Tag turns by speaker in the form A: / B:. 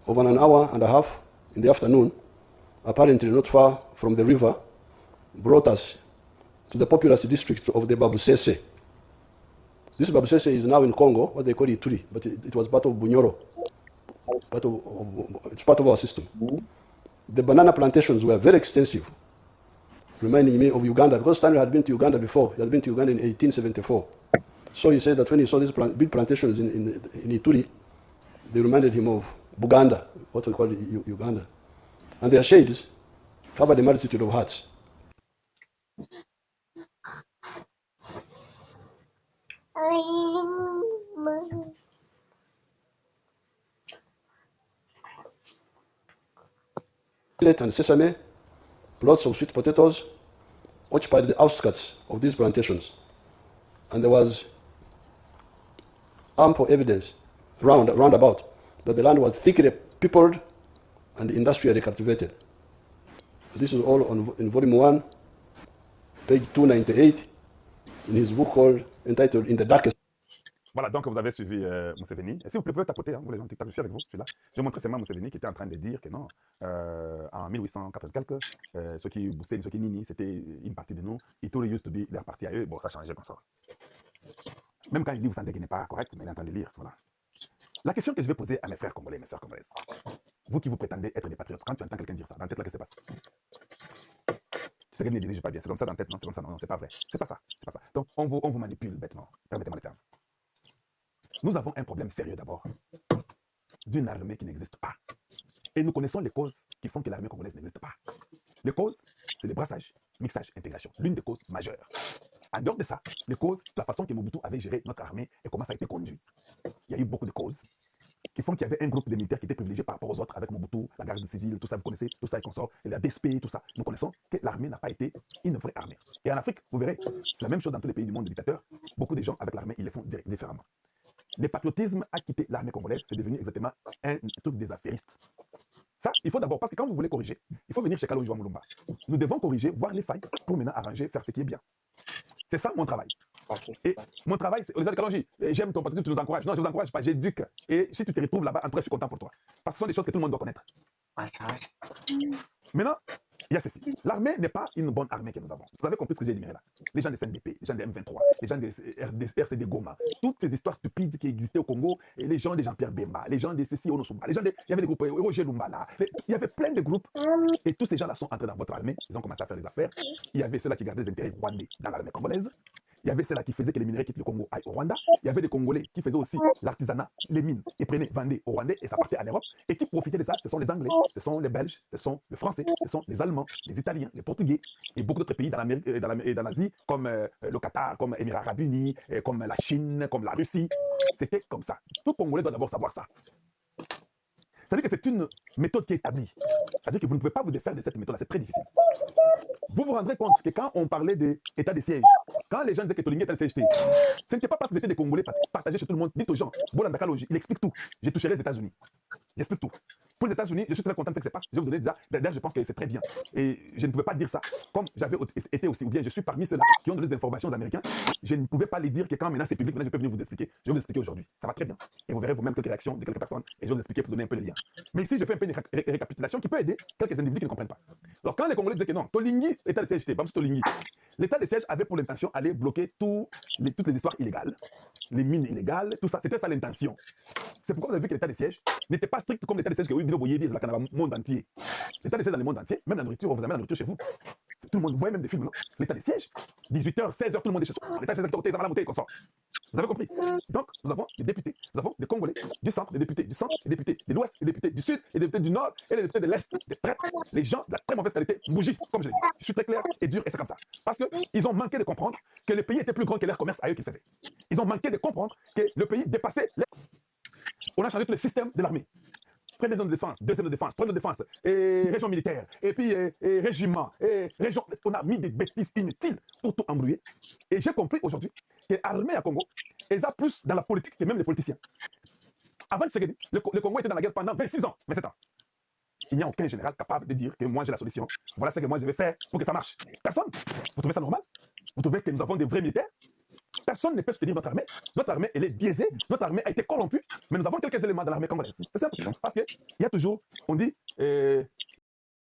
A: of an hour and a half in the afternoon, apparently not far from the river, brought us to the populous district of the Babusese. This Babusese is now in Congo, what they call Ituri, but it was part of Bunyoro. It's part of our system. The banana plantations were very extensive, reminding me of Uganda, because Stanley had been to Uganda before. He had been to Uganda in 1874. So he said that when he saw these big plantations in Ituri, they reminded him of Buganda, what we call Uganda. And their shades covered a multitude of huts. Millet and sesame, plots of sweet potatoes, occupied the outskirts of these plantations. And there was ample evidence round about that the land was thickly peopled and industrially cultivated. This is all in volume 1, page 298, in his book entitled In the Darkest.
B: Voilà, donc vous avez suivi Museveni. Et si vous pouvez tapoter, hein, vous les gens TikTok, je suis avec vous, je suis là. Je vais montrer seulement Museveni qui était en train de dire que non, en 1880 quelques, ceux qui Bousséni, ceux qui Nini, c'était une partie de nous. Ituri used to be leur partie à eux. Bon, ça a changé comme ça. Même quand il dit, vous sentez qu'il n'est pas correct, mais il est en train de lire, voilà. La question que je vais poser à mes frères congolais, mes sœurs congolaises, vous qui vous prétendez être des patriotes, quand tu entends quelqu'un dire ça, dans la tête là, qu'est-ce qui se passe? Tu sais que ne dirige pas bien, c'est comme ça dans la tête, non, c'est comme ça, non, c'est pas vrai. C'est pas ça, c'est pas ça. Donc on vous manipule bêtement, permettez-moi le terme. Nous avons un problème sérieux d'abord, d'une armée qui n'existe pas. Et nous connaissons les causes qui font que l'armée congolaise n'existe pas. Les causes, c'est le brassage, mixage, intégration, l'une des causes majeures. En dehors de ça, les causes, la façon que Mobutu avait géré notre armée et comment ça a été conduit. Il y a eu beaucoup de causes qui font qu'il y avait un groupe de militaires qui était privilégié par rapport aux autres avec Mobutu, la garde civile, tout ça, vous connaissez, tout ça et consort, et la DSP, tout ça. Nous connaissons que l'armée n'a pas été une vraie armée. Et en Afrique, vous verrez, c'est la même chose dans tous les pays du monde dictateur. Beaucoup de gens avec l'armée, ils les font différemment. Le patriotisme a quitté l'armée congolaise, c'est devenu exactement un truc des affairistes. Ça, il faut d'abord, parce que quand vous voulez corriger, il faut venir chez Kalonji Mulumba. Nous devons corriger, voir les failles pour maintenant arranger, faire ce qui est bien. C'est ça mon travail. Et mon travail, c'est, Olivier Kalonji, j'aime ton patriotisme, tu nous encourages. Non, je ne vous encourage pas, j'éduque. Et si tu te retrouves là-bas, en tout cas, je suis content pour toi. Parce que ce sont des choses que tout le monde doit connaître. Maintenant, il y a ceci. L'armée n'est pas une bonne armée que nous avons. Vous avez compris ce que j'ai énuméré là. Les gens des CNDP, les gens des M23, les gens des RCD Goma, toutes ces histoires stupides qui existaient au Congo, et les gens des Jean-Pierre Bemba, les gens des Cécile Onosumba, il y avait des groupes, Roger Lumbala, il y avait plein de groupes, et tous ces gens-là sont entrés dans votre armée, ils ont commencé à faire des affaires. Il y avait ceux-là qui gardaient les intérêts rwandais dans l'armée congolaise. Il y avait ceux-là qui faisaient que les minerais quittent le Congo aillent au Rwanda. Il y avait des Congolais qui faisaient aussi l'artisanat, les mines, et prenaient, vendaient au Rwandais et ça partait en Europe. Et qui profitaient de ça, ce sont les Anglais, ce sont les Belges, ce sont les Français, ce sont les Allemands, les Italiens, les Portugais et beaucoup d'autres pays dans l'Amérique et dans l'Asie, comme le Qatar, comme les Émirats Arabes Unis, comme la Chine, comme la Russie. C'était comme ça. Tout Congolais doit d'abord savoir ça. C'est-à-dire que c'est une méthode qui est établie. C'est-à-dire que vous ne pouvez pas vous défaire de cette méthode-là, c'est très difficile. Vous vous rendrez compte que quand on parlait d'état de siège, quand les gens disaient que Tolingi était le CHT, ce n'était pas parce que c'était des Congolais partagés chez tout le monde. Dites aux gens, Bolanda Kalonji, il explique tout. J'ai touché les États-Unis. J'explique tout. Pour les États-Unis, je suis très content de ce qui se passe. Je vais vous donner déjà, d'ailleurs, je pense que c'est très bien. Et je ne pouvais pas dire ça comme j'avais été aussi, ou bien je suis parmi ceux-là qui ont donné des informations aux Américains. Je ne pouvais pas les dire que quand maintenant c'est public, maintenant je peux venir vous expliquer. Je vais vous expliquer aujourd'hui. Ça va très bien. Et vous verrez vous-même quelques réactions de quelques personnes et je vais vous expliquer pour donner un peu le lien. Mais ici, je fais un peu une récapitulation qui peut aider quelques individus qui ne comprennent pas. Alors, quand les Congolais disaient que non, Tolingi, état de siège, pas Tolingi, l'état de siège avait pour l'intention d'aller bloquer toutes les histoires illégales, les mines illégales, tout ça. C'était ça l'intention. C'est pourquoi vous avez vu que l'état de siège n'était pas strict comme l'état de siège que oui, vous voyez, dans le monde entier. L'état de siège dans le monde entier, même la nourriture, on vous amène la nourriture chez vous. Tout le monde, vous voyez même des films, non? L'état de siège, 18h, 16h, tout le monde est chez soi. L'état de siège, côté, la montée, comme ça. Vous avez compris? Donc, nous avons des députés, nous avons des Congolais du centre, des députés du centre, des députés de l'ouest, des députés du sud, des députés du nord et des députés de l'est, des traîtres, les gens de la très mauvaise qualité, bougie, comme je l'ai dit. Je suis très clair et dur et c'est comme ça. Parce qu'ils ont manqué de comprendre que le pays était plus grand que leur commerce à eux qu'ils faisaient. Ils ont manqué de comprendre que le pays dépassait les... On a changé tout le système de l'armée. Première zone de défense, deuxième zone de défense, troisième zone de défense, et région militaire, et puis régiment, et région. On a mis des bêtises inutiles pour tout embrouiller. Et j'ai compris aujourd'hui que l'armée à Congo, elle a plus dans la politique que même les politiciens. Avant Tshisekedi, le Congo était dans la guerre pendant 26 ans, 27 ans. Il n'y a aucun général capable de dire que moi j'ai la solution. Voilà ce que moi je vais faire pour que ça marche. Personne. Vous trouvez ça normal? Vous trouvez que nous avons des vrais militaires? Personne ne peut soutenir notre armée. Notre armée, elle est biaisée. Notre armée a été corrompue. Mais nous avons quelques éléments dans l'armée congolaise. C'est simple. Parce qu'il y a toujours, on dit,